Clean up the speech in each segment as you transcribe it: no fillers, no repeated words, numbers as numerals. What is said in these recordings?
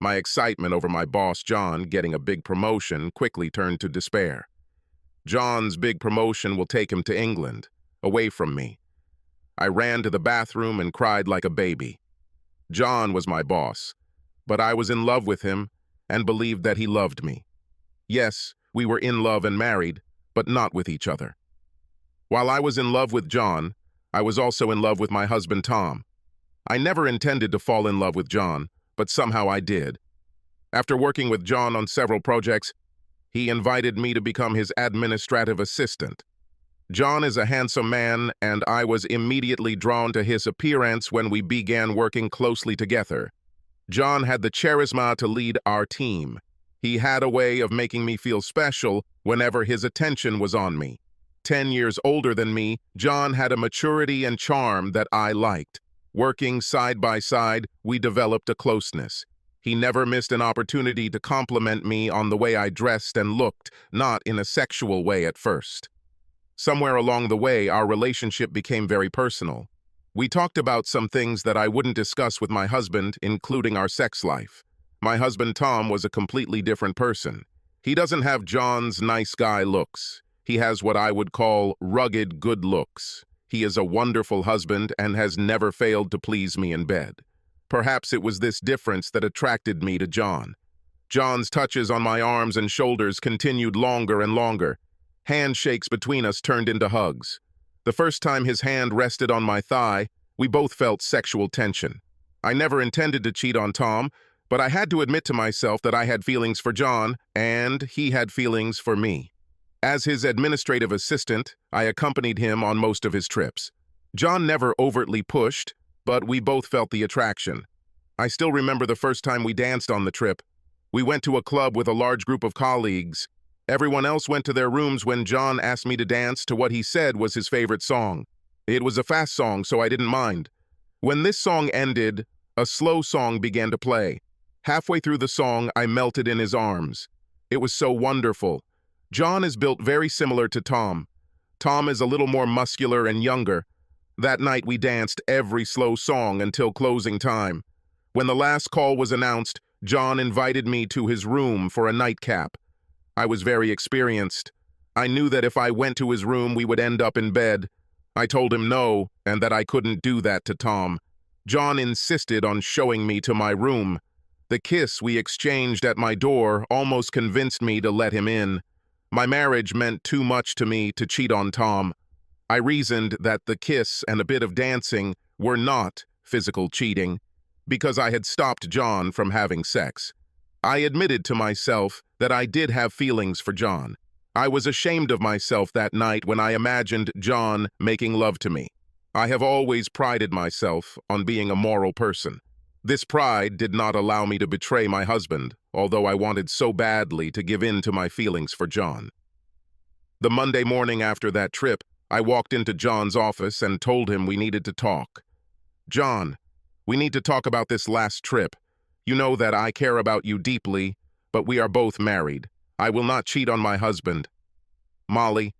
My excitement over my boss, John, getting a big promotion quickly turned to despair. John's big promotion will take him to England, away from me. I ran to the bathroom and cried like a baby. John was my boss, but I was in love with him and believed that he loved me. Yes, we were in love and married, but not with each other. While I was in love with John, I was also in love with my husband, Tom. I never intended to fall in love with John, but somehow I did. After working with John on several projects, he invited me to become his administrative assistant. John is a handsome man, and I was immediately drawn to his appearance when we began working closely together. John had the charisma to lead our team. He had a way of making me feel special whenever his attention was on me. 10 years older than me, John had a maturity and charm that I liked. Working side by side, we developed a closeness. He never missed an opportunity to compliment me on the way I dressed and looked, not in a sexual way at first. Somewhere along the way, our relationship became very personal. We talked about some things that I wouldn't discuss with my husband, including our sex life. My husband, Tom, was a completely different person. He doesn't have John's nice guy looks. He has what I would call rugged good looks. He is a wonderful husband and has never failed to please me in bed. Perhaps it was this difference that attracted me to John. John's touches on my arms and shoulders continued longer and longer. Handshakes between us turned into hugs. The first time his hand rested on my thigh, we both felt sexual tension. I never intended to cheat on Tom, but I had to admit to myself that I had feelings for John, and he had feelings for me. As his administrative assistant, I accompanied him on most of his trips. John never overtly pushed, but we both felt the attraction. I still remember the first time we danced on the trip. We went to a club with a large group of colleagues. Everyone else went to their rooms when John asked me to dance to what he said was his favorite song. It was a fast song, so I didn't mind. When this song ended, a slow song began to play. Halfway through the song, I melted in his arms. It was so wonderful. John is built very similar to Tom. Tom is a little more muscular and younger. That night we danced every slow song until closing time. When the last call was announced, John invited me to his room for a nightcap. I was very experienced. I knew that if I went to his room, we would end up in bed. I told him no, and that I couldn't do that to Tom. John insisted on showing me to my room. The kiss we exchanged at my door almost convinced me to let him in. My marriage meant too much to me to cheat on Tom. I reasoned that the kiss and a bit of dancing were not physical cheating, because I had stopped John from having sex. I admitted to myself that I did have feelings for John. I was ashamed of myself that night when I imagined John making love to me. I have always prided myself on being a moral person. This pride did not allow me to betray my husband, although I wanted so badly to give in to my feelings for John. The Monday morning after that trip, I walked into John's office and told him we needed to talk. "John, we need to talk about this last trip. You know that I care about you deeply, but we are both married. I will not cheat on my husband. Molly,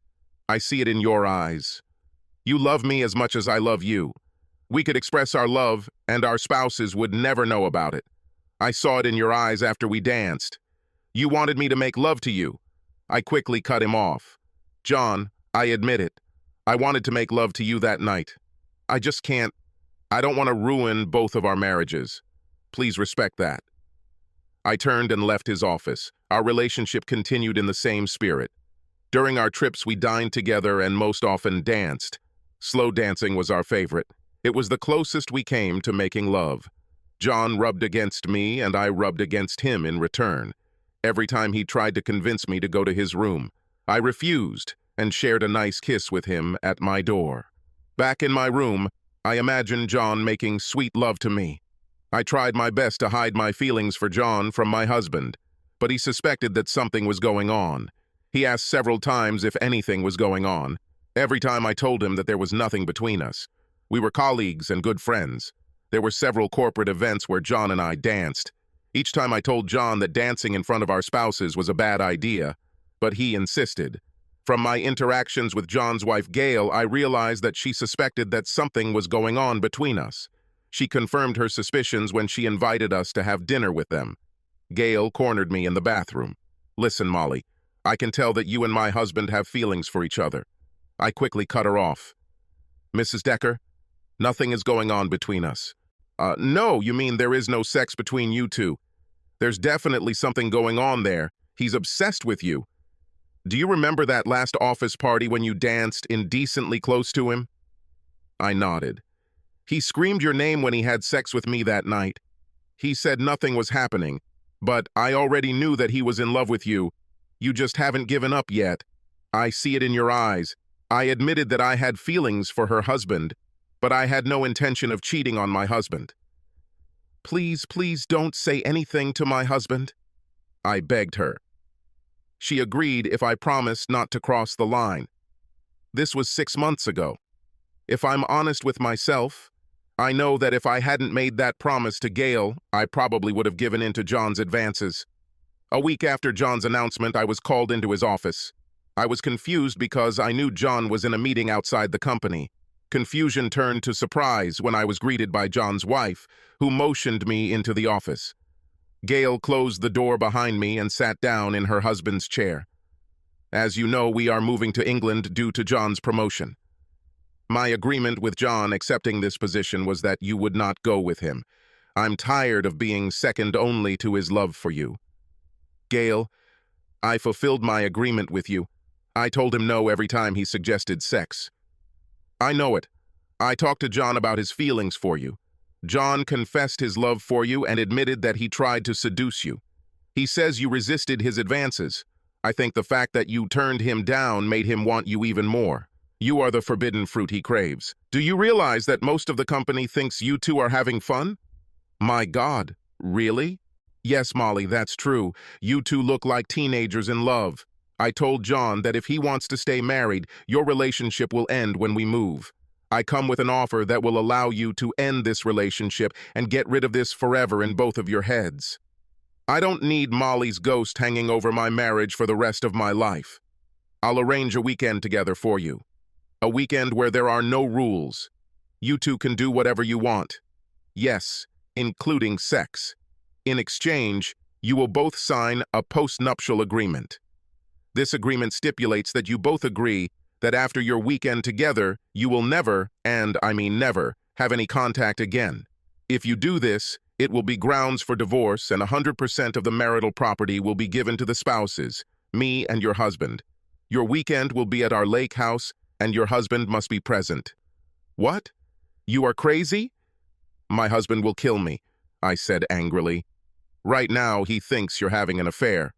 I see it in your eyes. You love me as much as I love you. We could express our love, and our spouses would never know about it. I saw it in your eyes after we danced. You wanted me to make love to you." I quickly cut him off. "John, I admit it. I wanted to make love to you that night. I just can't. I don't want to ruin both of our marriages. Please respect that." I turned and left his office. Our relationship continued in the same spirit. During our trips, we dined together and most often danced. Slow dancing was our favorite. It was the closest we came to making love. John rubbed against me, and I rubbed against him in return. Every time he tried to convince me to go to his room, I refused and shared a nice kiss with him at my door. Back in my room, I imagined John making sweet love to me. I tried my best to hide my feelings for John from my husband, but he suspected that something was going on. He asked several times if anything was going on. Every time I told him that there was nothing between us. We were colleagues and good friends. There were several corporate events where John and I danced. Each time I told John that dancing in front of our spouses was a bad idea, but he insisted. From my interactions with John's wife, Gail, I realized that she suspected that something was going on between us. She confirmed her suspicions when she invited us to have dinner with them. Gail cornered me in the bathroom. Listen, Molly, I can tell that you and my husband have feelings for each other. I quickly cut her off. Mrs. Decker, nothing is going on between us. No, you mean there is no sex between you two? There's definitely something going on there. He's obsessed with you. Do you remember that last office party when you danced indecently close to him? I nodded. He screamed your name when he had sex with me that night. He said nothing was happening, but I already knew that he was in love with you. You just haven't given up yet. I see it in your eyes. I admitted that I had feelings for her husband, but I had no intention of cheating on my husband. Please, please don't say anything to my husband, I begged her. She agreed if I promised not to cross the line. This was 6 months ago. If I'm honest with myself, I know that if I hadn't made that promise to Gail, I probably would have given in to John's advances. A week after John's announcement, I was called into his office. I was confused because I knew John was in a meeting outside the company. Confusion turned to surprise when I was greeted by John's wife, who motioned me into the office. Gail closed the door behind me and sat down in her husband's chair. As you know, we are moving to England due to John's promotion. My agreement with John accepting this position was that you would not go with him. I'm tired of being second only to his love for you. Gail, I fulfilled my agreement with you. I told him no every time he suggested sex. I know it. I talked to John about his feelings for you. John confessed his love for you and admitted that he tried to seduce you. He says you resisted his advances. I think the fact that you turned him down made him want you even more. You are the forbidden fruit he craves. Do you realize that most of the company thinks you two are having fun? My God, really? Yes, Molly, that's true. You two look like teenagers in love. I told John that if he wants to stay married, your relationship will end when we move. I come with an offer that will allow you to end this relationship and get rid of this forever in both of your heads. I don't need Molly's ghost hanging over my marriage for the rest of my life. I'll arrange a weekend together for you. A weekend where there are no rules. You two can do whatever you want. Yes, including sex. In exchange, you will both sign a post-nuptial agreement. This agreement stipulates that you both agree that after your weekend together, you will never, and I mean never, have any contact again. If you do this, it will be grounds for divorce and 100% of the marital property will be given to the spouses, me and your husband. Your weekend will be at our lake house and your husband must be present. What? You are crazy? My husband will kill me, I said angrily. Right now, he thinks you're having an affair.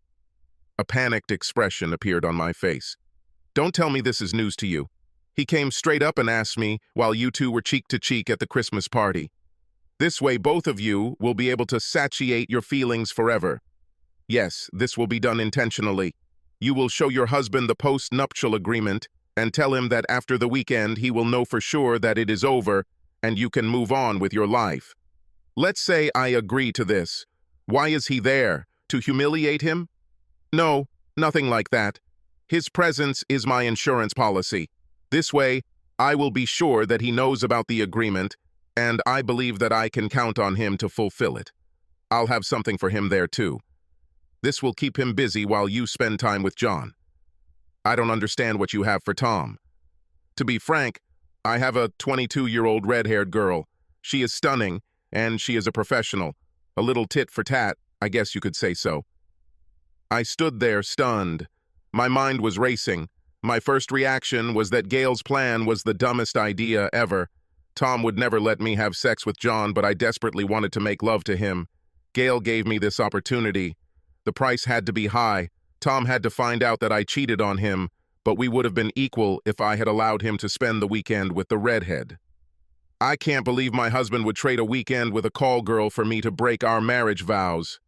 A panicked expression appeared on my face. Don't tell me this is news to you. He came straight up and asked me while you two were cheek to cheek at the Christmas party. This way, both of you will be able to satiate your feelings forever. Yes, this will be done intentionally. You will show your husband the post-nuptial agreement and tell him that after the weekend he will know for sure that it is over and you can move on with your life. Let's say I agree to this. Why is he there? To humiliate him? No, nothing like that. His presence is my insurance policy. This way, I will be sure that he knows about the agreement, and I believe that I can count on him to fulfill it. I'll have something for him there too. This will keep him busy while you spend time with John. I don't understand what you have for Tom. To be frank, I have a 22-year-old red-haired girl. She is stunning, and she is a professional. A little tit for tat, I guess you could say so. I stood there stunned. My mind was racing. My first reaction was that Gail's plan was the dumbest idea ever. Tom would never let me have sex with John, but I desperately wanted to make love to him. Gail gave me this opportunity. The price had to be high. Tom had to find out that I cheated on him, but we would have been equal if I had allowed him to spend the weekend with the redhead. I can't believe my husband would trade a weekend with a call girl for me to break our marriage vows.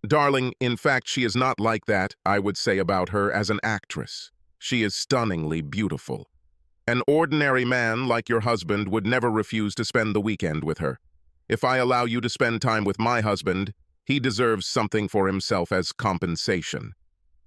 Darling, in fact, she is not like that, I would say about her as an actress. She is stunningly beautiful. An ordinary man like your husband would never refuse to spend the weekend with her. If I allow you to spend time with my husband, he deserves something for himself as compensation.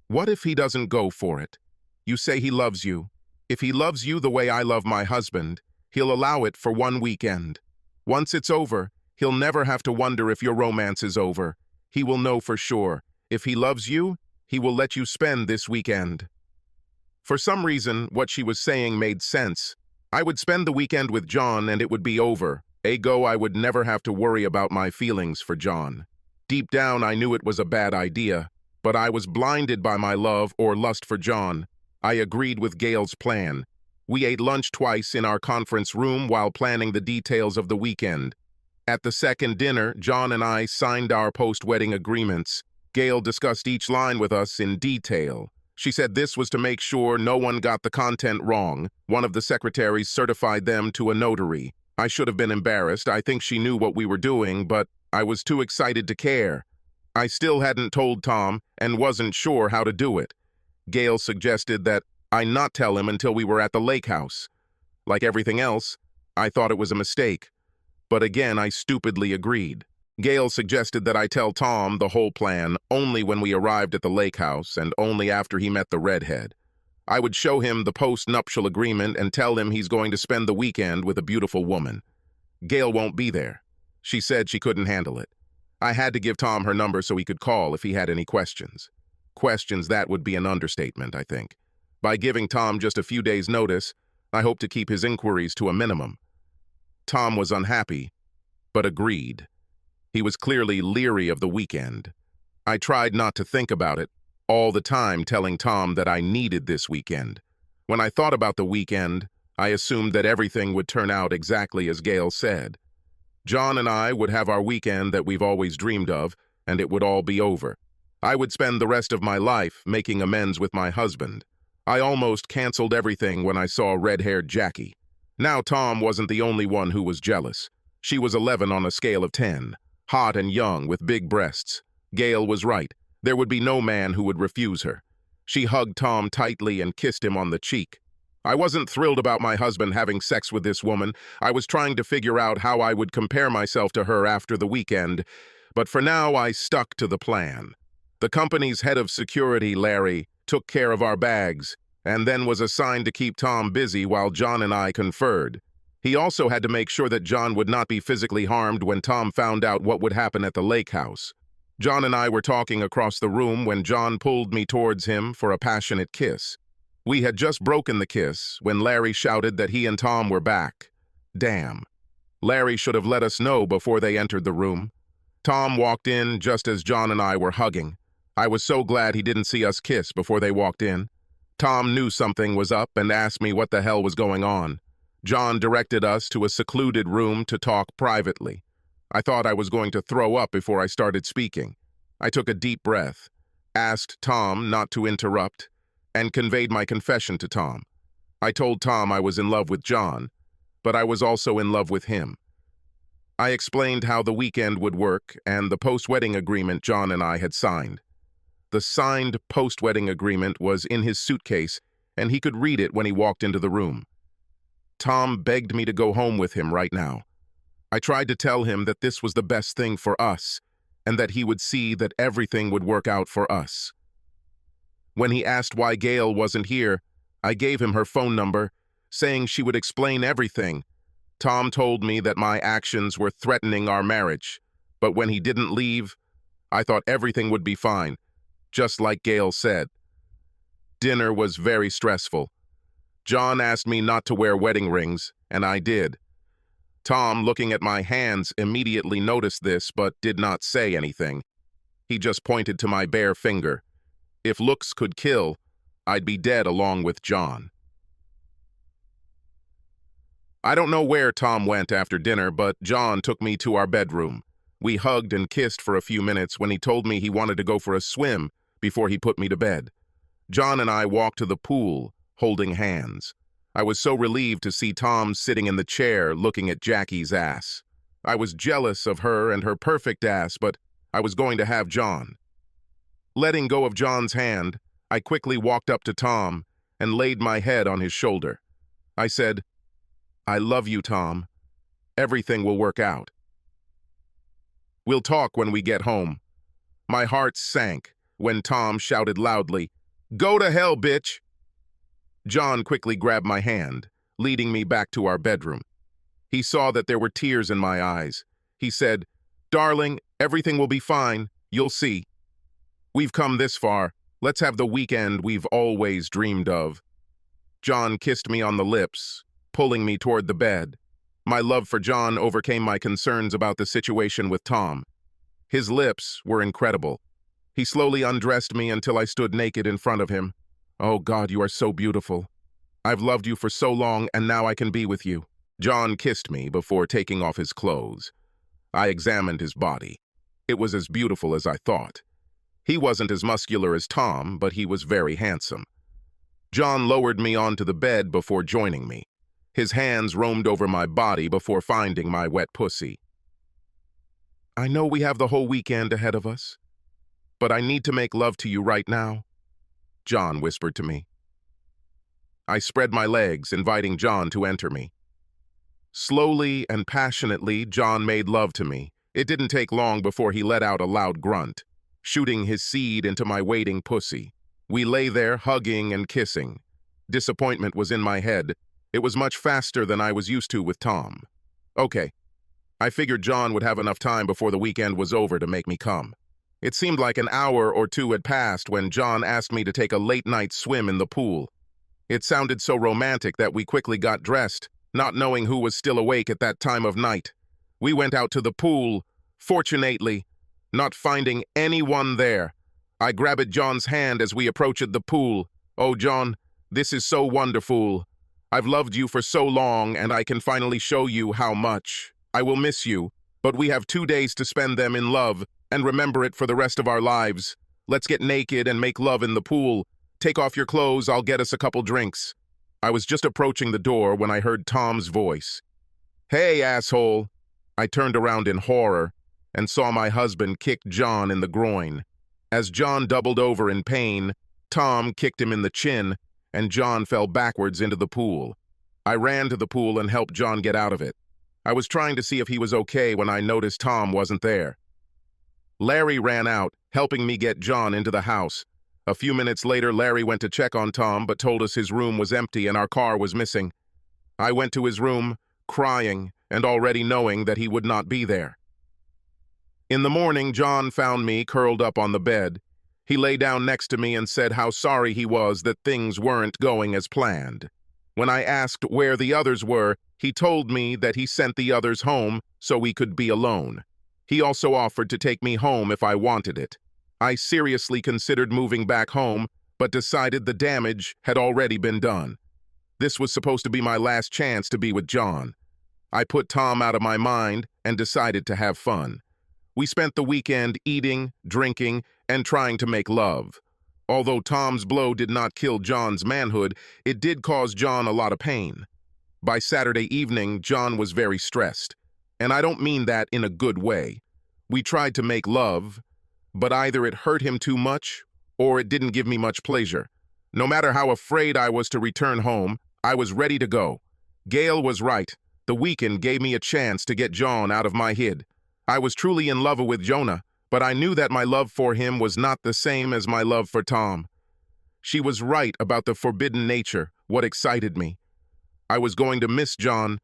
What if he doesn't go for it? You say he loves you. If he loves you the way I love my husband, he'll allow it for one weekend. Once it's over, he'll never have to wonder if your romance is over. He will know for sure. If he loves you, he will let you spend this weekend." For some reason, what she was saying made sense. I would spend the weekend with John and it would be over. Ergo, I would never have to worry about my feelings for John. Deep down, I knew it was a bad idea, but I was blinded by my love or lust for John. I agreed with Gail's plan. We ate lunch twice in our conference room while planning the details of the weekend. At the second dinner, John and I signed our post-wedding agreements. Gail discussed each line with us in detail. She said this was to make sure no one got the content wrong. One of the secretaries certified them to a notary. I should have been embarrassed. I think she knew what we were doing, but I was too excited to care. I still hadn't told Tom and wasn't sure how to do it. Gail suggested that I not tell him until we were at the lake house. Like everything else, I thought it was a mistake. But again, I stupidly agreed. Gail suggested that I tell Tom the whole plan only when we arrived at the lake house and only after he met the redhead. I would show him the post-nuptial agreement and tell him he's going to spend the weekend with a beautiful woman. Gail won't be there. She said she couldn't handle it. I had to give Tom her number so he could call if he had any questions. Questions, that would be an understatement, I think. By giving Tom just a few days' notice, I hoped to keep his inquiries to a minimum. Tom was unhappy, but agreed. He was clearly leery of the weekend. I tried not to think about it, all the time telling Tom that I needed this weekend. When I thought about the weekend, I assumed that everything would turn out exactly as Gail said. John and I would have our weekend that we've always dreamed of, and it would all be over. I would spend the rest of my life making amends with my husband. I almost canceled everything when I saw red-haired Jackie. Now Tom wasn't the only one who was jealous. She was 11 on a scale of 10. Hot and young with big breasts. Gail was right. There would be no man who would refuse her. She hugged Tom tightly and kissed him on the cheek. I wasn't thrilled about my husband having sex with this woman. I was trying to figure out how I would compare myself to her after the weekend. But for now, I stuck to the plan. The company's head of security, Larry, took care of our bags, and then was assigned to keep Tom busy while John and I conferred. He also had to make sure that John would not be physically harmed when Tom found out what would happen at the lake house. John and I were talking across the room when John pulled me towards him for a passionate kiss. We had just broken the kiss when Larry shouted that he and Tom were back. Damn. Larry should have let us know before they entered the room. Tom walked in just as John and I were hugging. I was so glad he didn't see us kiss before they walked in. Tom knew something was up and asked me what the hell was going on. John directed us to a secluded room to talk privately. I thought I was going to throw up before I started speaking. I took a deep breath, asked Tom not to interrupt, and conveyed my confession to Tom. I told Tom I was in love with John, but I was also in love with him. I explained how the weekend would work and the post-wedding agreement John and I had signed. The signed post-wedding agreement was in his suitcase, and he could read it when he walked into the room. Tom begged me to go home with him right now. I tried to tell him that this was the best thing for us, and that he would see that everything would work out for us. When he asked why Gail wasn't here, I gave him her phone number, saying she would explain everything. Tom told me that my actions were threatening our marriage, but when he didn't leave, I thought everything would be fine, just like Gail said. Dinner was very stressful. John asked me not to wear wedding rings, and I did. Tom, looking at my hands, immediately noticed this but did not say anything. He just pointed to my bare finger. If looks could kill, I'd be dead along with John. I don't know where Tom went after dinner, but John took me to our bedroom. We hugged and kissed for a few minutes when he told me he wanted to go for a swim before he put me to bed. John and I walked to the pool, holding hands. I was so relieved to see Tom sitting in the chair looking at Jackie's ass. I was jealous of her and her perfect ass, but I was going to have John. Letting go of John's hand, I quickly walked up to Tom and laid my head on his shoulder. I said, "I love you, Tom. Everything will work out. We'll talk when we get home." My heart sank when Tom shouted loudly, "Go to hell, bitch!" John quickly grabbed my hand, leading me back to our bedroom. He saw that there were tears in my eyes. He said, "Darling, everything will be fine. You'll see. We've come this far. Let's have the weekend we've always dreamed of. John kissed me on the lips, pulling me toward the bed. My love for John overcame my concerns about the situation with Tom. His lips were incredible. He slowly undressed me until I stood naked in front of him. Oh God, you are so beautiful. I've loved you for so long, and now I can be with you. John kissed me before taking off his clothes. I examined his body. It was as beautiful as I thought. He wasn't as muscular as Tom, but he was very handsome. John lowered me onto the bed before joining me. His hands roamed over my body before finding my wet pussy. I know we have the whole weekend ahead of us, but I need to make love to you right now, John whispered to me. I spread my legs, inviting John to enter me. Slowly and passionately, John made love to me. It didn't take long before he let out a loud grunt, shooting his seed into my waiting pussy. We lay there, hugging and kissing. Disappointment was in my head. It was much faster than I was used to with Tom. Okay, I figured John would have enough time before the weekend was over to make me come. It seemed like an hour or two had passed when John asked me to take a late-night swim in the pool. It sounded so romantic that we quickly got dressed, not knowing who was still awake at that time of night. We went out to the pool, fortunately, not finding anyone there. I grabbed John's hand as we approached the pool. Oh, John, this is so wonderful. I've loved you for so long, and I can finally show you how much. I will miss you, but we have 2 days to spend them in love and remember it for the rest of our lives. Let's get naked and make love in the pool. Take off your clothes, I'll get us a couple drinks. I was just approaching the door when I heard Tom's voice. Hey, asshole. I turned around in horror and saw my husband kick John in the groin. As John doubled over in pain, Tom kicked him in the chin, and John fell backwards into the pool. I ran to the pool and helped John get out of it. I was trying to see if he was okay when I noticed Tom wasn't there. Larry ran out, helping me get John into the house. A few minutes later, Larry went to check on Tom, but told us his room was empty and our car was missing. I went to his room, crying, and already knowing that he would not be there. In the morning, John found me curled up on the bed. He lay down next to me and said how sorry he was that things weren't going as planned. When I asked where the others were, he told me that he sent the others home so we could be alone. He also offered to take me home if I wanted it. I seriously considered moving back home, but decided the damage had already been done. This was supposed to be my last chance to be with John. I put Tom out of my mind and decided to have fun. We spent the weekend eating, drinking, and trying to make love. Although Tom's blow did not kill John's manhood, it did cause John a lot of pain. By Saturday evening, John was very stressed, and I don't mean that in a good way. We tried to make love, but either it hurt him too much or it didn't give me much pleasure. No matter how afraid I was to return home, I was ready to go. Gail was right. The weekend gave me a chance to get John out of my head. I was truly in love with Jonah, but I knew that my love for him was not the same as my love for Tom. She was right about the forbidden nature, what excited me. I was going to miss John,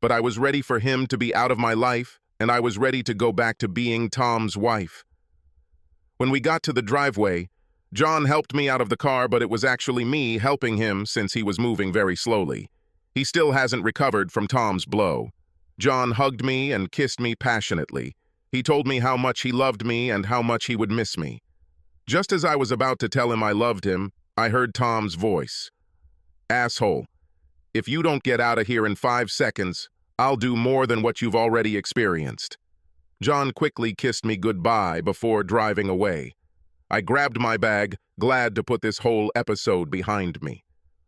but I was ready for him to be out of my life, and I was ready to go back to being Tom's wife. When we got to the driveway, John helped me out of the car, but it was actually me helping him since he was moving very slowly. He still hasn't recovered from Tom's blow. John hugged me and kissed me passionately. He told me how much he loved me and how much he would miss me. Just as I was about to tell him I loved him, I heard Tom's voice. Asshole, if you don't get out of here in 5 seconds, I'll do more than what you've already experienced. John quickly kissed me goodbye before driving away. I grabbed my bag, glad to put this whole episode behind me.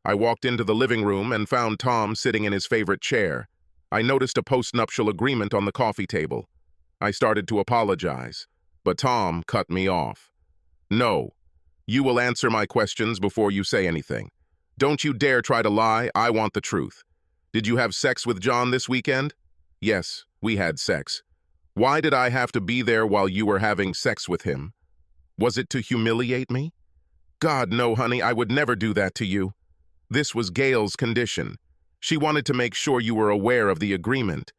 I walked into the living room and found Tom sitting in his favorite chair. I noticed a postnuptial agreement on the coffee table. I started to apologize, but Tom cut me off. No, you will answer my questions before you say anything. Don't you dare try to lie, I want the truth. Did you have sex with John this weekend? Yes, we had sex. Why did I have to be there while you were having sex with him? Was it to humiliate me? God, no, honey, I would never do that to you. This was Gail's condition. She wanted to make sure you were aware of the agreement.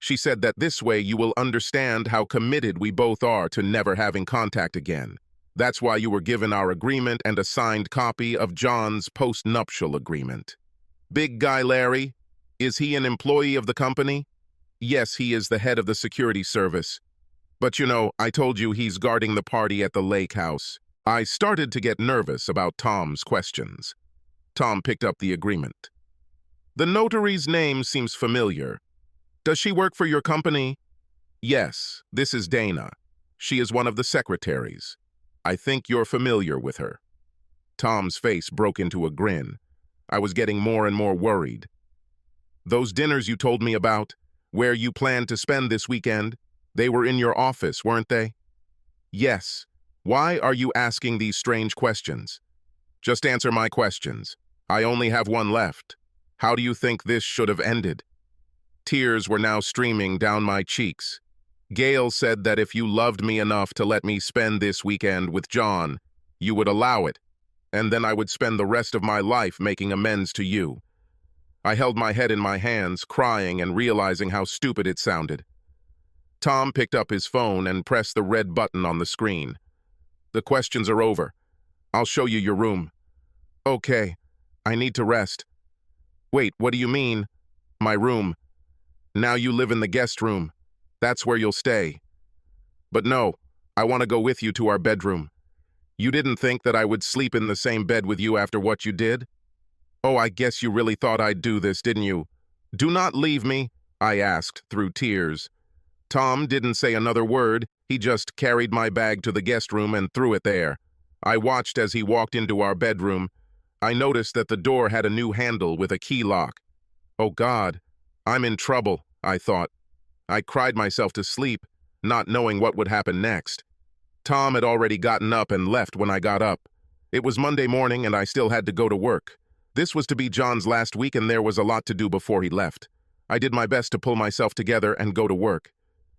She said that this way you will understand how committed we both are to never having contact again. That's why you were given our agreement and a signed copy of John's post-nuptial agreement. Big guy Larry, is he an employee of the company? Yes, he is the head of the security service. But you know, I told you he's guarding the party at the lake house. I started to get nervous about Tom's questions. Tom picked up the agreement. The notary's name seems familiar. Does she work for your company? Yes, this is Dana. She is one of the secretaries. I think you're familiar with her. Tom's face broke into a grin. I was getting more and more worried. Those dinners you told me about, where you planned to spend this weekend, they were in your office, weren't they? Yes. Why are you asking these strange questions? Just answer my questions. I only have one left. How do you think this should have ended? Tears were now streaming down my cheeks. Gail said that if you loved me enough to let me spend this weekend with John, you would allow it, and then I would spend the rest of my life making amends to you. I held my head in my hands, crying and realizing how stupid it sounded. Tom picked up his phone and pressed the red button on the screen. The questions are over. I'll show you your room. Okay, I need to rest. Wait, what do you mean? My room. Now you live in the guest room. That's where you'll stay. But no, I want to go with you to our bedroom. You didn't think that I would sleep in the same bed with you after what you did? Oh, I guess you really thought I'd do this, didn't you? Do not leave me, I asked through tears. Tom didn't say another word. He just carried my bag to the guest room and threw it there. I watched as he walked into our bedroom. I noticed that the door had a new handle with a key lock. Oh God, I'm in trouble, I thought. I cried myself to sleep, not knowing what would happen next. Tom had already gotten up and left when I got up. It was Monday morning and I still had to go to work. This was to be John's last week and there was a lot to do before he left. I did my best to pull myself together and go to work.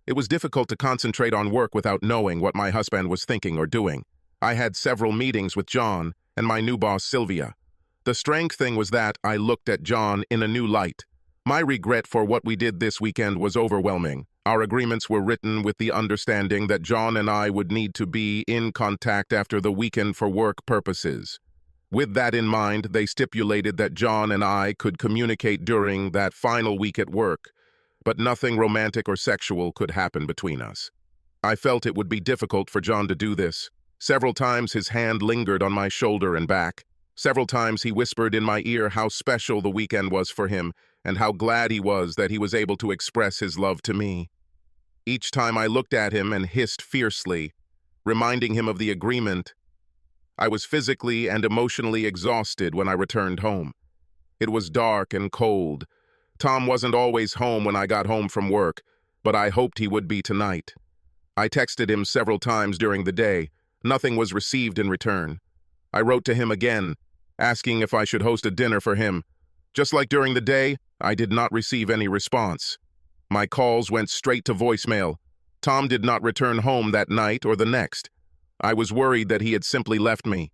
It was difficult to concentrate on work without knowing what my husband was thinking or doing. I had several meetings with John and my new boss, Sylvia. The strange thing was that I looked at John in a new light. My regret for what we did this weekend was overwhelming. Our agreements were written with the understanding that John and I would need to be in contact after the weekend for work purposes. With that in mind, they stipulated that John and I could communicate during that final week at work, but nothing romantic or sexual could happen between us. I felt it would be difficult for John to do this. Several times his hand lingered on my shoulder and back. Several times he whispered in my ear how special the weekend was for him and how glad he was that he was able to express his love to me. Each time I looked at him and hissed fiercely, reminding him of the agreement. I was physically and emotionally exhausted when I returned home. It was dark and cold. Tom wasn't always home when I got home from work, but I hoped he would be tonight. I texted him several times during the day. Nothing was received in return. I wrote to him again, asking if I should host a dinner for him. Just like during the day, I did not receive any response. My calls went straight to voicemail. Tom did not return home that night or the next. I was worried that he had simply left me.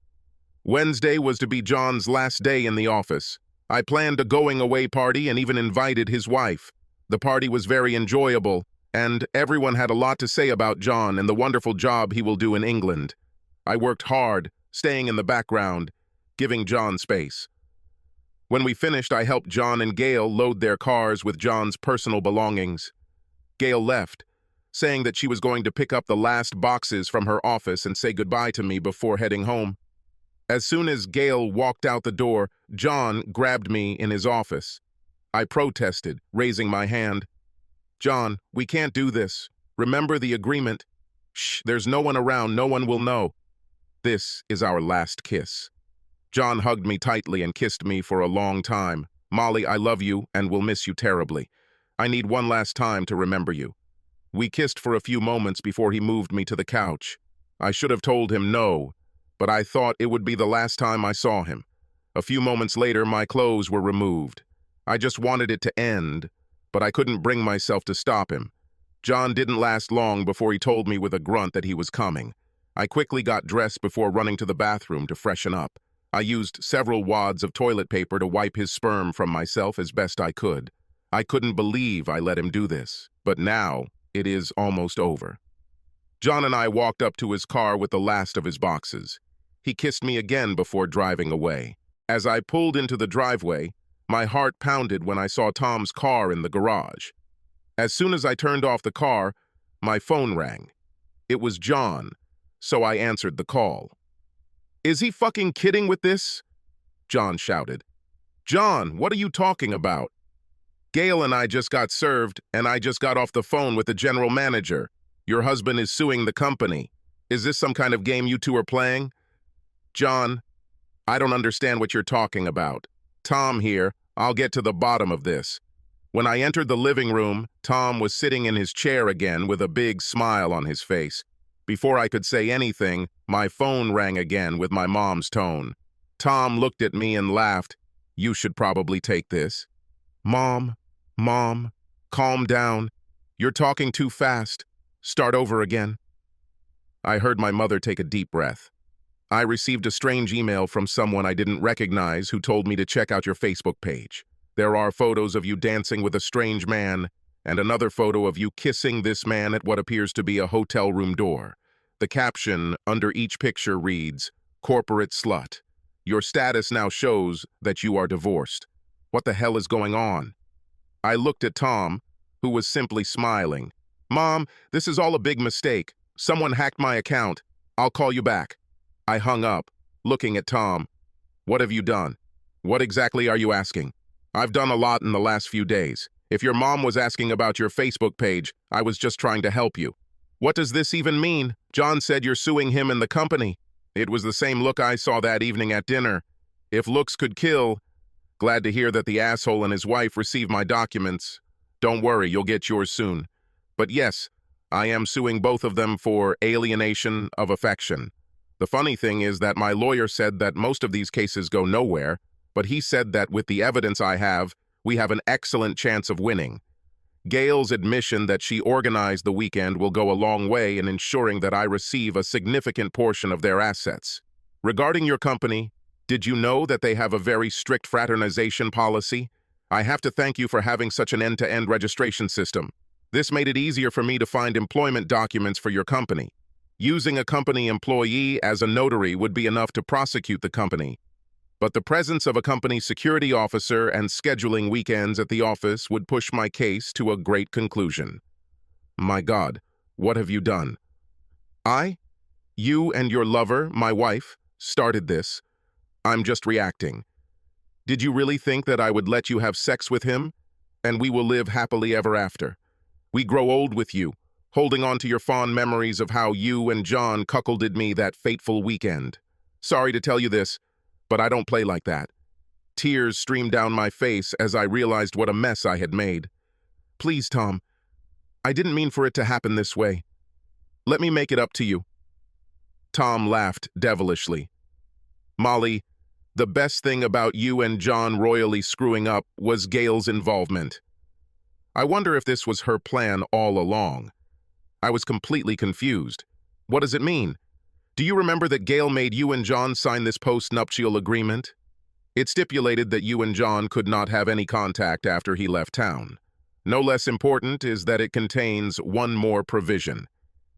Wednesday was to be John's last day in the office. I planned a going-away party and even invited his wife. The party was very enjoyable, and everyone had a lot to say about John and the wonderful job he will do in England. I worked hard, staying in the background, giving John space. When we finished, I helped John and Gail load their cars with John's personal belongings. Gail left, saying that she was going to pick up the last boxes from her office and say goodbye to me before heading home. As soon as Gail walked out the door, John grabbed me in his office. I protested, raising my hand. John, we can't do this. Remember the agreement. Shh, there's no one around, no one will know. This is our last kiss. John hugged me tightly and kissed me for a long time. Molly, I love you and will miss you terribly. I need one last time to remember you. We kissed for a few moments before he moved me to the couch. I should have told him no, but I thought it would be the last time I saw him. A few moments later, my clothes were removed. I just wanted it to end, but I couldn't bring myself to stop him. John didn't last long before he told me with a grunt that he was coming. I quickly got dressed before running to the bathroom to freshen up. I used several wads of toilet paper to wipe his sperm from myself as best I could. I couldn't believe I let him do this. But now, it is almost over. John and I walked up to his car with the last of his boxes. He kissed me again before driving away. As I pulled into the driveway, my heart pounded when I saw Tom's car in the garage. As soon as I turned off the car, my phone rang. It was John, so I answered the call. "Is he fucking kidding with this?" John shouted. "John, what are you talking about? Gail and I just got served, and I just got off the phone with the general manager. Your husband is suing the company. Is this some kind of game you two are playing?" "John, I don't understand what you're talking about. Tom here, I'll get to the bottom of this." When I entered the living room, Tom was sitting in his chair again with a big smile on his face. Before I could say anything, my phone rang again with my mom's tone. Tom looked at me and laughed. "You should probably take this." Mom, calm down. You're talking too fast. Start over again." I heard my mother take a deep breath. "I received a strange email from someone I didn't recognize who told me to check out your Facebook page. There are photos of you dancing with a strange man and another photo of you kissing this man at what appears to be a hotel room door. The caption under each picture reads, 'Corporate slut. Your status now shows that you are divorced.' What the hell is going on?" I looked at Tom, who was simply smiling. "Mom, this is all a big mistake. Someone hacked my account. I'll call you back." I hung up, looking at Tom. "What have you done? What exactly are you asking?" "I've done a lot in the last few days. If your mom was asking about your Facebook page, I was just trying to help you." "What does this even mean? John said you're suing him and the company." "It was the same look I saw that evening at dinner. If looks could kill, glad to hear that the asshole and his wife received my documents. Don't worry, you'll get yours soon. But yes, I am suing both of them for alienation of affection. The funny thing is that my lawyer said that most of these cases go nowhere, but he said that with the evidence I have, we have an excellent chance of winning. Gail's admission that she organized the weekend will go a long way in ensuring that I receive a significant portion of their assets. Regarding your company, did you know that they have a very strict fraternization policy? I have to thank you for having such an end-to-end registration system. This made it easier for me to find employment documents for your company. Using a company employee as a notary would be enough to prosecute the company. But the presence of a company security officer and scheduling weekends at the office would push my case to a great conclusion." "My God, what have you done?" You and your lover, my wife, started this. I'm just reacting. Did you really think that I would let you have sex with him? And we will live happily ever after. We grow old with you, holding on to your fond memories of how you and John cuckolded me that fateful weekend. Sorry to tell you this, but I don't play like that. Tears streamed down my face as I realized what a mess I had made. Please, Tom, I didn't mean for it to happen this way. Let me make it up to you. Tom laughed devilishly. Molly, the best thing about you and John royally screwing up was Gail's involvement. I wonder if this was her plan all along. I was completely confused. What does it mean? Do you remember that Gail made you and John sign this post-nuptial agreement? It stipulated that you and John could not have any contact after he left town. No less important is that it contains one more provision.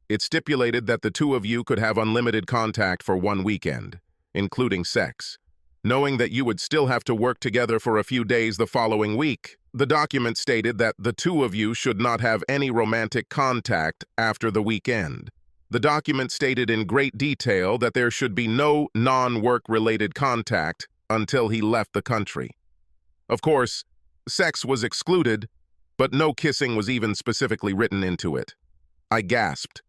It stipulated that the two of you could have unlimited contact for one weekend, including sex. Knowing that you would still have to work together for a few days the following week, the document stated that the two of you should not have any romantic contact after the weekend. The document stated in great detail that there should be no non-work-related contact until he left the country. Of course, sex was excluded, but no kissing was even specifically written into it. I gasped.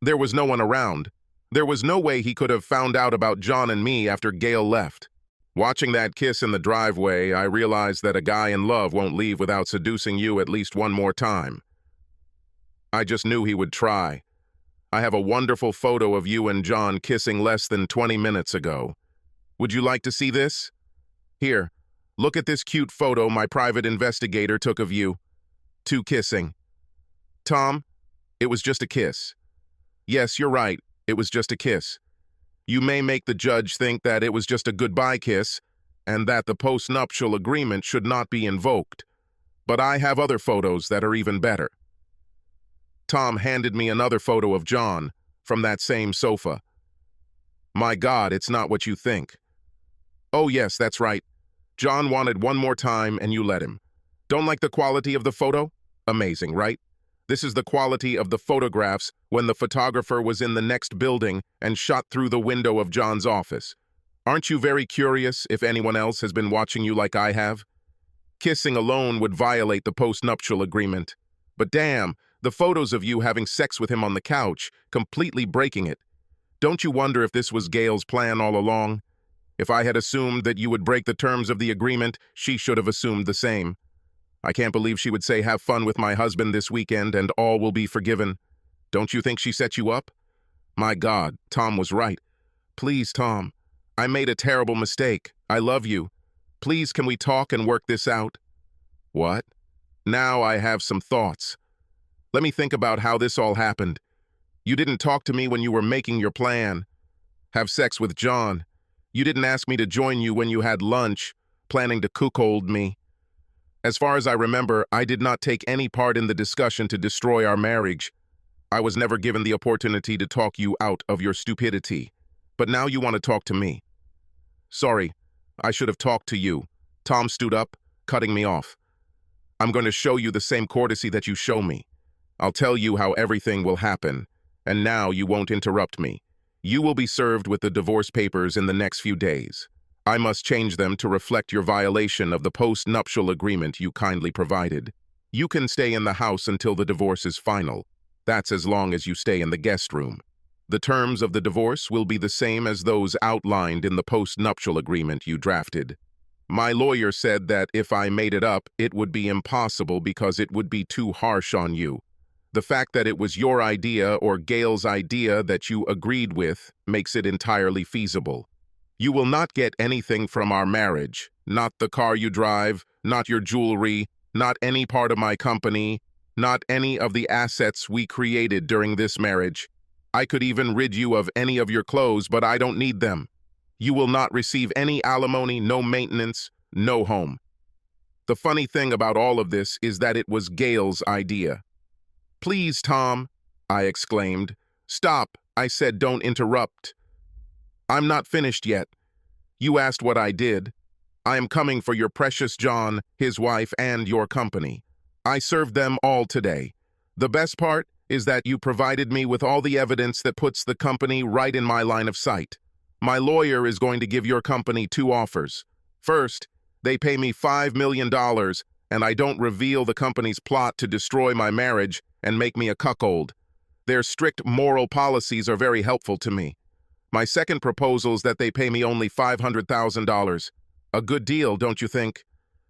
There was no one around. There was no way he could have found out about John and me after Gail left. Watching that kiss in the driveway, I realized that a guy in love won't leave without seducing you at least one more time. I just knew he would try. I have a wonderful photo of you and John kissing less than 20 minutes ago. Would you like to see this? Here, look at this cute photo my private investigator took of you. Two kissing. Tom, it was just a kiss. Yes, you're right, it was just a kiss. You may make the judge think that it was just a goodbye kiss and that the post-nuptial agreement should not be invoked. But I have other photos that are even better. Tom handed me another photo of John from that same sofa. My God, it's not what you think. Oh yes, that's right. John wanted one more time and you let him. Don't like the quality of the photo? Amazing, right? This is the quality of the photographs when the photographer was in the next building and shot through the window of John's office. Aren't you very curious if anyone else has been watching you like I have? Kissing alone would violate the post-nuptial agreement. But damn, the photos of you having sex with him on the couch, completely breaking it. Don't you wonder if this was Gail's plan all along? If I had assumed that you would break the terms of the agreement, she should have assumed the same. I can't believe she would say have fun with my husband this weekend and all will be forgiven. Don't you think she set you up? My God, Tom was right. Please, Tom, I made a terrible mistake. I love you. Please, can we talk and work this out? What? Now I have some thoughts. Let me think about how this all happened. You didn't talk to me when you were making your plan. Have sex with John. You didn't ask me to join you when you had lunch, planning to cuckold me. As far as I remember, I did not take any part in the discussion to destroy our marriage. I was never given the opportunity to talk you out of your stupidity. But now you want to talk to me. Sorry, I should have talked to you. Tom stood up, cutting me off. I'm going to show you the same courtesy that you show me. I'll tell you how everything will happen, and now you won't interrupt me. You will be served with the divorce papers in the next few days. I must change them to reflect your violation of the post-nuptial agreement you kindly provided. You can stay in the house until the divorce is final. That's as long as you stay in the guest room. The terms of the divorce will be the same as those outlined in the post-nuptial agreement you drafted. My lawyer said that if I made it up, it would be impossible because it would be too harsh on you. The fact that it was your idea or Gail's idea that you agreed with makes it entirely feasible. You will not get anything from our marriage, not the car you drive, not your jewelry, not any part of my company, not any of the assets we created during this marriage. I could even rid you of any of your clothes, but I don't need them. You will not receive any alimony, no maintenance, no home. The funny thing about all of this is that it was Gail's idea. Please, Tom, I exclaimed. Stop, I said, don't interrupt. I'm not finished yet. You asked what I did. I am coming for your precious John, his wife, and your company. I served them all today. The best part is that you provided me with all the evidence that puts the company right in my line of sight. My lawyer is going to give your company two offers. First, they pay me $5 million, and I don't reveal the company's plot to destroy my marriage and make me a cuckold. Their strict moral policies are very helpful to me. My second proposal is that they pay me only $500,000. A good deal, don't you think?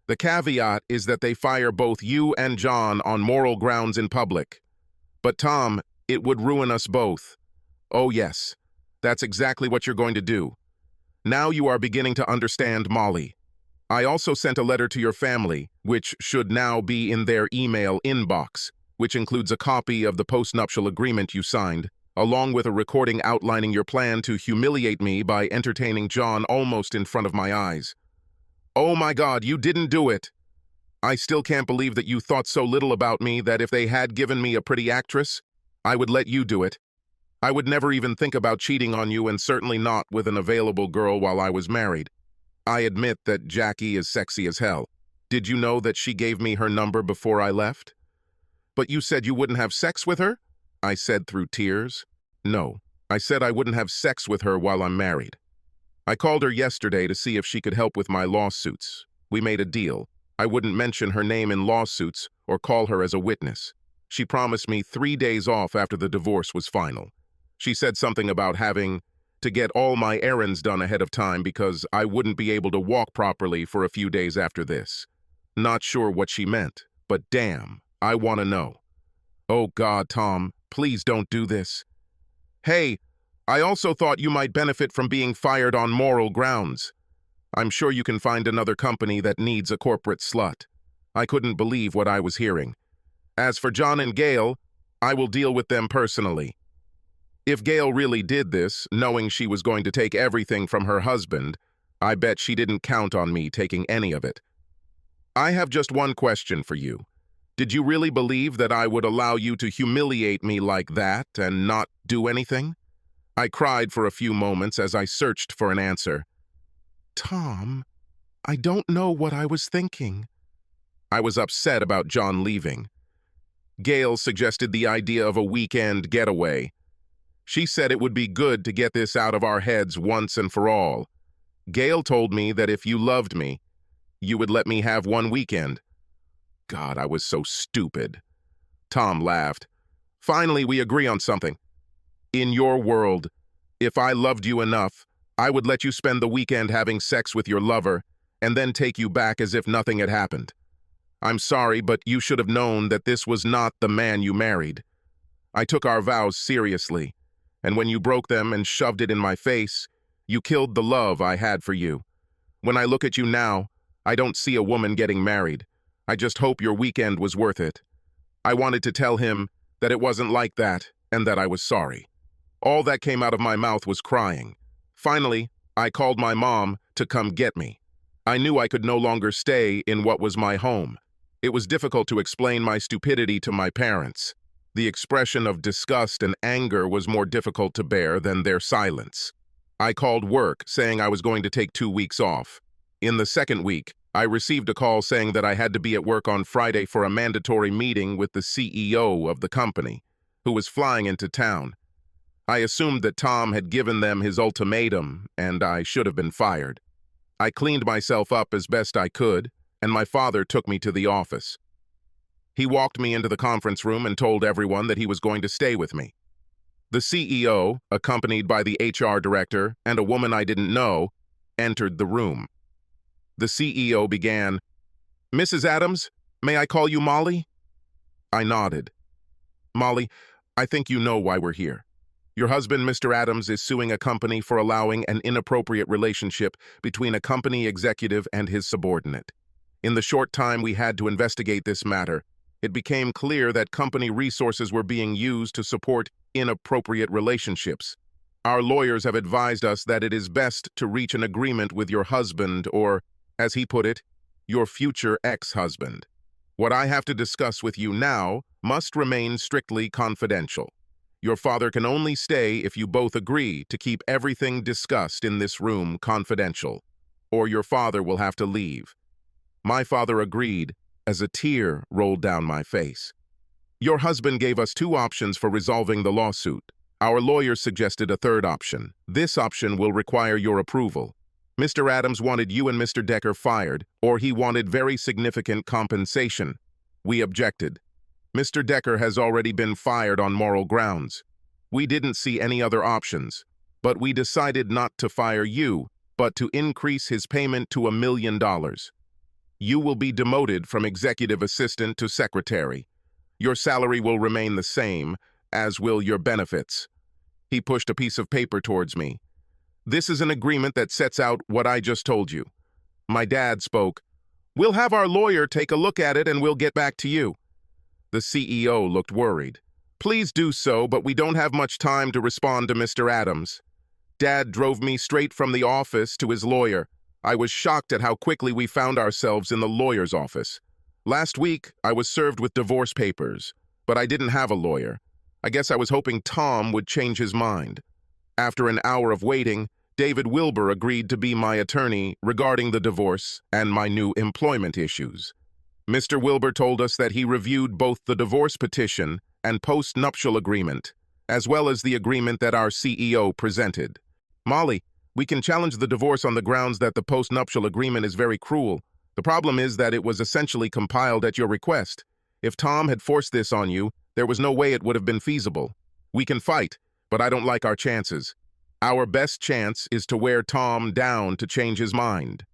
The caveat is that they fire both you and John on moral grounds in public. But Tom, it would ruin us both. Oh yes, that's exactly what you're going to do. Now you are beginning to understand Molly. I also sent a letter to your family, which should now be in their email inbox, which includes a copy of the postnuptial agreement you signed, along with a recording outlining your plan to humiliate me by entertaining John almost in front of my eyes. Oh my God, you didn't do it! I still can't believe that you thought so little about me that if they had given me a pretty actress, I would let you do it. I would never even think about cheating on you, and certainly not with an available girl while I was married. I admit that Jackie is sexy as hell. Did you know that she gave me her number before I left? But you said you wouldn't have sex with her? I said through tears. No, I said I wouldn't have sex with her while I'm married. I called her yesterday to see if she could help with my lawsuits. We made a deal. I wouldn't mention her name in lawsuits or call her as a witness. She promised me 3 days off after the divorce was final. She said something about having to get all my errands done ahead of time because I wouldn't be able to walk properly for a few days after this. Not sure what she meant, but damn, I want to know. Oh God, Tom, please don't do this. Hey, I also thought you might benefit from being fired on moral grounds. I'm sure you can find another company that needs a corporate slut. I couldn't believe what I was hearing. As for John and Gail, I will deal with them personally. If Gail really did this, knowing she was going to take everything from her husband, I bet she didn't count on me taking any of it. I have just one question for you. Did you really believe that I would allow you to humiliate me like that and not do anything? I cried for a few moments as I searched for an answer. Tom, I don't know what I was thinking. I was upset about John leaving. Gail suggested the idea of a weekend getaway. She said it would be good to get this out of our heads once and for all. Gail told me that if you loved me, you would let me have one weekend. God, I was so stupid. Tom laughed. Finally, we agree on something. In your world, if I loved you enough, I would let you spend the weekend having sex with your lover and then take you back as if nothing had happened. I'm sorry, but you should have known that this was not the man you married. I took our vows seriously, and when you broke them and shoved it in my face, you killed the love I had for you. When I look at you now, I don't see a woman getting married. I just hope your weekend was worth it. I wanted to tell him that it wasn't like that and that I was sorry. All that came out of my mouth was crying. Finally, I called my mom to come get me. I knew I could no longer stay in what was my home. It was difficult to explain my stupidity to my parents. The expression of disgust and anger was more difficult to bear than their silence. I called work, saying I was going to take 2 weeks off. In the second week, I received a call saying that I had to be at work on Friday for a mandatory meeting with the CEO of the company, who was flying into town. I assumed that Tom had given them his ultimatum, and I should have been fired. I cleaned myself up as best I could, and my father took me to the office. He walked me into the conference room and told everyone that he was going to stay with me. The CEO, accompanied by the HR director and a woman I didn't know, entered the room. The CEO began, "Mrs. Adams, may I call you Molly?" I nodded. "Molly, I think you know why we're here. Your husband, Mr. Adams, is suing a company for allowing an inappropriate relationship between a company executive and his subordinate. In the short time we had to investigate this matter, it became clear that company resources were being used to support inappropriate relationships. Our lawyers have advised us that it is best to reach an agreement with your husband or, as he put it, your future ex-husband. What I have to discuss with you now must remain strictly confidential. Your father can only stay if you both agree to keep everything discussed in this room confidential, or your father will have to leave." My father agreed as a tear rolled down my face. "Your husband gave us 2 options for resolving the lawsuit. Our lawyers suggested a third option. This option will require your approval. Mr. Adams wanted you and Mr. Decker fired, or he wanted very significant compensation. We objected. Mr. Decker has already been fired on moral grounds. We didn't see any other options, but we decided not to fire you, but to increase his payment to $1 million. You will be demoted from executive assistant to secretary. Your salary will remain the same, as will your benefits." He pushed a piece of paper towards me. "This is an agreement that sets out what I just told you." My dad spoke. "We'll have our lawyer take a look at it and we'll get back to you." The CEO looked worried. "Please do so, but we don't have much time to respond to Mr. Adams." Dad drove me straight from the office to his lawyer. I was shocked at how quickly we found ourselves in the lawyer's office. Last week, I was served with divorce papers, but I didn't have a lawyer. I guess I was hoping Tom would change his mind. After an hour of waiting, David Wilbur agreed to be my attorney regarding the divorce and my new employment issues. Mr. Wilbur told us that he reviewed both the divorce petition and post-nuptial agreement, as well as the agreement that our CEO presented. "Molly, we can challenge the divorce on the grounds that the post-nuptial agreement is very cruel. The problem is that it was essentially compiled at your request. If Tom had forced this on you, there was no way it would have been feasible. We can fight, but I don't like our chances. Our best chance is to wear Tom down to change his mind."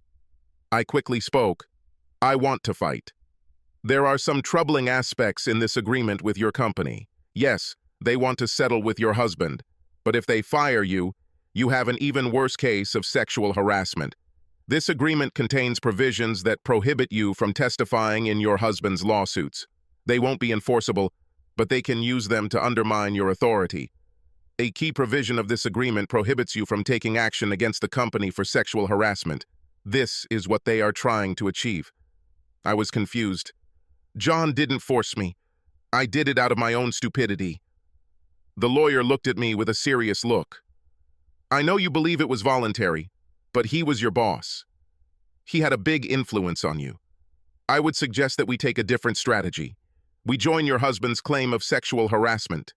I quickly spoke. "I want to fight. There are some troubling aspects in this agreement with your company. Yes, they want to settle with your husband, but if they fire you, you have an even worse case of sexual harassment. This agreement contains provisions that prohibit you from testifying in your husband's lawsuits. They won't be enforceable, but they can use them to undermine your authority. A key provision of this agreement prohibits you from taking action against the company for sexual harassment. This is what they are trying to achieve." I was confused. John didn't force me. I did it out of my own stupidity. The lawyer looked at me with a serious look. I know you believe it was voluntary, but he was your boss. He had a big influence on you. I would suggest that we take a different strategy. We join your husband's claim of sexual harassment.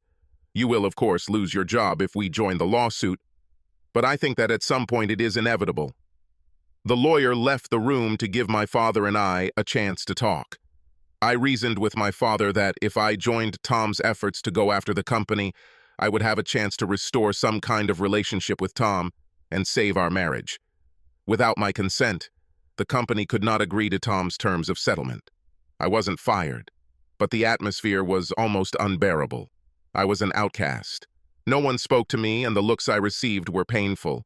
You will, of course, lose your job if we join the lawsuit, but I think that at some point it is inevitable. The lawyer left the room to give my father and I a chance to talk. I reasoned with my father that if I joined Tom's efforts to go after the company, I would have a chance to restore some kind of relationship with Tom and save our marriage. Without my consent, the company could not agree to Tom's terms of settlement. I wasn't fired, but the atmosphere was almost unbearable. I was an outcast. No one spoke to me, and the looks I received were painful.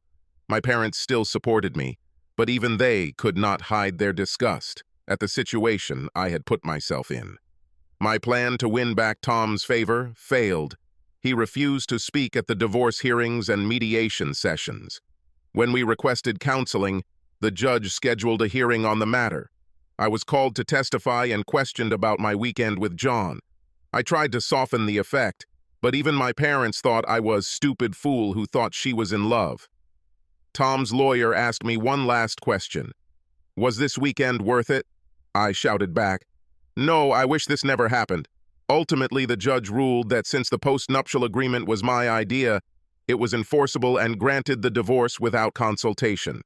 My parents still supported me, but even they could not hide their disgust at the situation I had put myself in. My plan to win back Tom's favor failed. He refused to speak at the divorce hearings and mediation sessions. When we requested counseling, the judge scheduled a hearing on the matter. I was called to testify and questioned about my weekend with John. I tried to soften the effect, but even my parents thought I was stupid fool who thought she was in love. Tom's lawyer asked me one last question. Was this weekend worth it? I shouted back, no, I wish this never happened. Ultimately, the judge ruled that since the postnuptial agreement was my idea, it was enforceable and granted the divorce without consultation.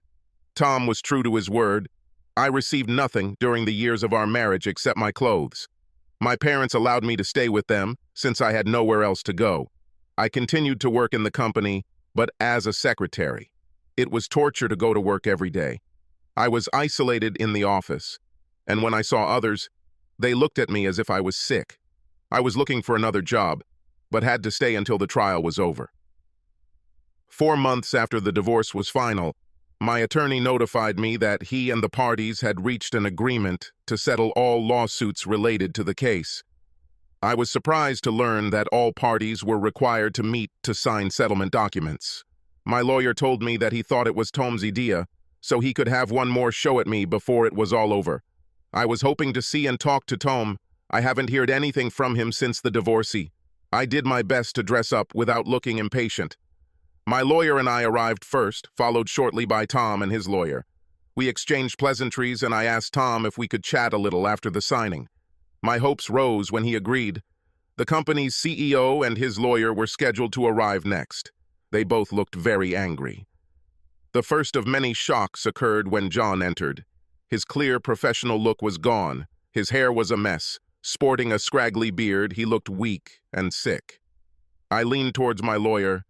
Tom was true to his word. I received nothing during the years of our marriage except my clothes. My parents allowed me to stay with them since I had nowhere else to go. I continued to work in the company, but as a secretary. It was torture to go to work every day. I was isolated in the office, and when I saw others, they looked at me as if I was sick. I was looking for another job, but had to stay until the trial was over. 4 months after the divorce was final, my attorney notified me that he and the parties had reached an agreement to settle all lawsuits related to the case. I was surprised to learn that all parties were required to meet to sign settlement documents. My lawyer told me that he thought it was Tom's idea, so he could have one more show at me before it was all over. I was hoping to see and talk to Tom. I haven't heard anything from him since the divorcee. I did my best to dress up without looking impatient. My lawyer and I arrived first, followed shortly by Tom and his lawyer. We exchanged pleasantries, and I asked Tom if we could chat a little after the signing. My hopes rose when he agreed. The company's CEO and his lawyer were scheduled to arrive next. They both looked very angry. The first of many shocks occurred when John entered. His clear professional look was gone. His hair was a mess. Sporting a scraggly beard, he looked weak and sick. I leaned towards my lawyer.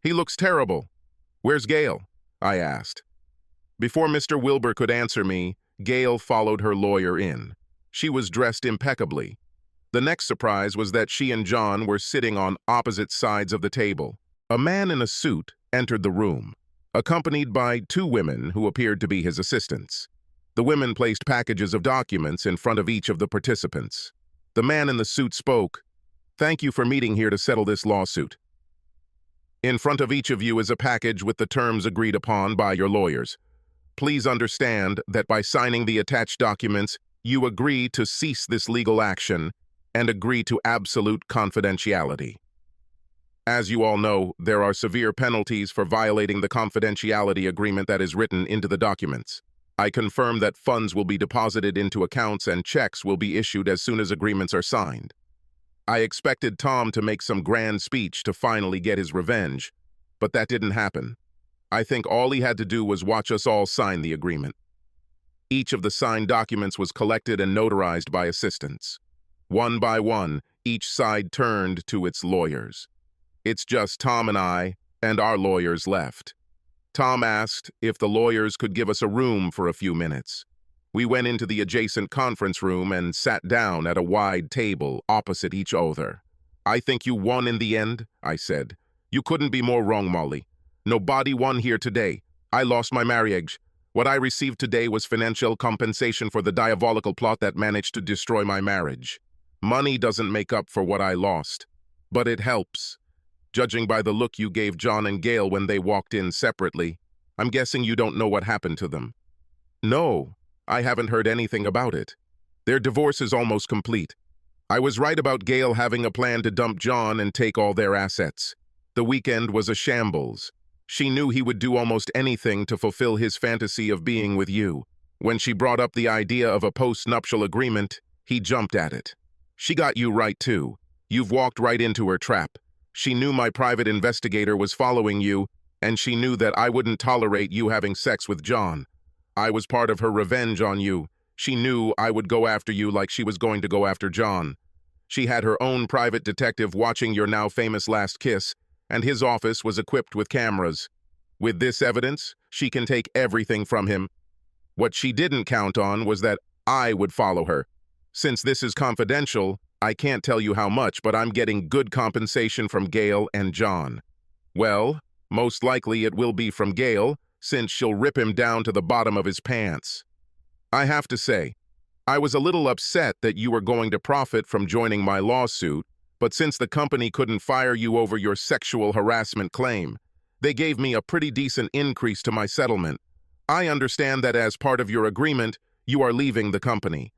He looks terrible. Where's Gail? I asked. Before Mr. Wilbur could answer me, Gail followed her lawyer in. She was dressed impeccably. The next surprise was that she and John were sitting on opposite sides of the table. A man in a suit entered the room, accompanied by 2 women who appeared to be his assistants. The women placed packages of documents in front of each of the participants. The man in the suit spoke. Thank you for meeting here to settle this lawsuit. In front of each of you is a package with the terms agreed upon by your lawyers. Please understand that by signing the attached documents, you agree to cease this legal action and agree to absolute confidentiality. As you all know, there are severe penalties for violating the confidentiality agreement that is written into the documents. I confirm that funds will be deposited into accounts and checks will be issued as soon as agreements are signed. I expected Tom to make some grand speech to finally get his revenge, but that didn't happen. I think all he had to do was watch us all sign the agreement. Each of the signed documents was collected and notarized by assistants. One by one, each side turned to its lawyers. It's just Tom and I, and our lawyers left. Tom asked if the lawyers could give us a room for a few minutes. We went into the adjacent conference room and sat down at a wide table opposite each other. I think you won in the end, I said. You couldn't be more wrong, Molly. Nobody won here today. I lost my marriage. What I received today was financial compensation for the diabolical plot that managed to destroy my marriage. Money doesn't make up for what I lost, but it helps. Judging by the look you gave John and Gail when they walked in separately, I'm guessing you don't know what happened to them. No, I haven't heard anything about it. Their divorce is almost complete. I was right about Gail having a plan to dump John and take all their assets. The weekend was a shambles. She knew he would do almost anything to fulfill his fantasy of being with you. When she brought up the idea of a post-nuptial agreement, he jumped at it. She got you right too. You've walked right into her trap. She knew my private investigator was following you, and she knew that I wouldn't tolerate you having sex with John. I was part of her revenge on you. She knew I would go after you like she was going to go after John. She had her own private detective watching your now famous last kiss, and his office was equipped with cameras. With this evidence, she can take everything from him. What she didn't count on was that I would follow her. Since this is confidential, I can't tell you how much, but I'm getting good compensation from Gail and John. Well, most likely it will be from Gail, since she'll rip him down to the bottom of his pants. I have to say, I was a little upset that you were going to profit from joining my lawsuit, but since the company couldn't fire you over your sexual harassment claim, they gave me a pretty decent increase to my settlement. I understand that as part of your agreement, you are leaving the company.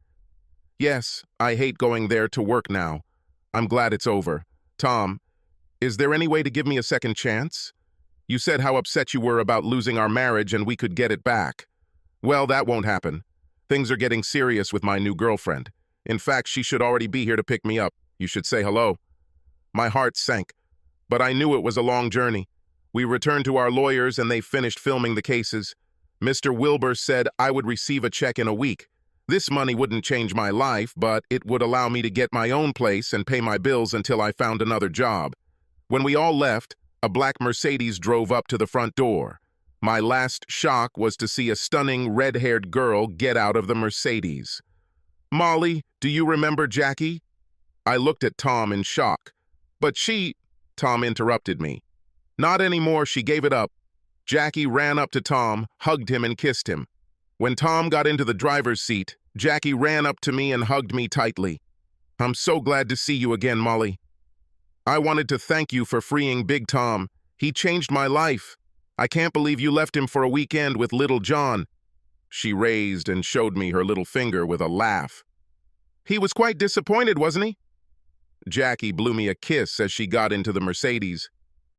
Yes, I hate going there to work now. I'm glad it's over. Tom, is there any way to give me a second chance? You said how upset you were about losing our marriage and we could get it back. Well, that won't happen. Things are getting serious with my new girlfriend. In fact, she should already be here to pick me up. You should say hello. My heart sank, but I knew it was a long journey. We returned to our lawyers and they finished filming the cases. Mr. Wilbur said I would receive a check in a week. This money wouldn't change my life, but it would allow me to get my own place and pay my bills until I found another job. When we all left, a black Mercedes drove up to the front door. My last shock was to see a stunning red-haired girl get out of the Mercedes. Molly, do you remember Jackie? I looked at Tom in shock. But Tom interrupted me. Not anymore, she gave it up. Jackie ran up to Tom, hugged him and kissed him. When Tom got into the driver's seat, Jackie ran up to me and hugged me tightly. I'm so glad to see you again, Molly. I wanted to thank you for freeing Big Tom. He changed my life. I can't believe you left him for a weekend with little John. She raised and showed me her little finger with a laugh. He was quite disappointed, wasn't he? Jackie blew me a kiss as she got into the Mercedes.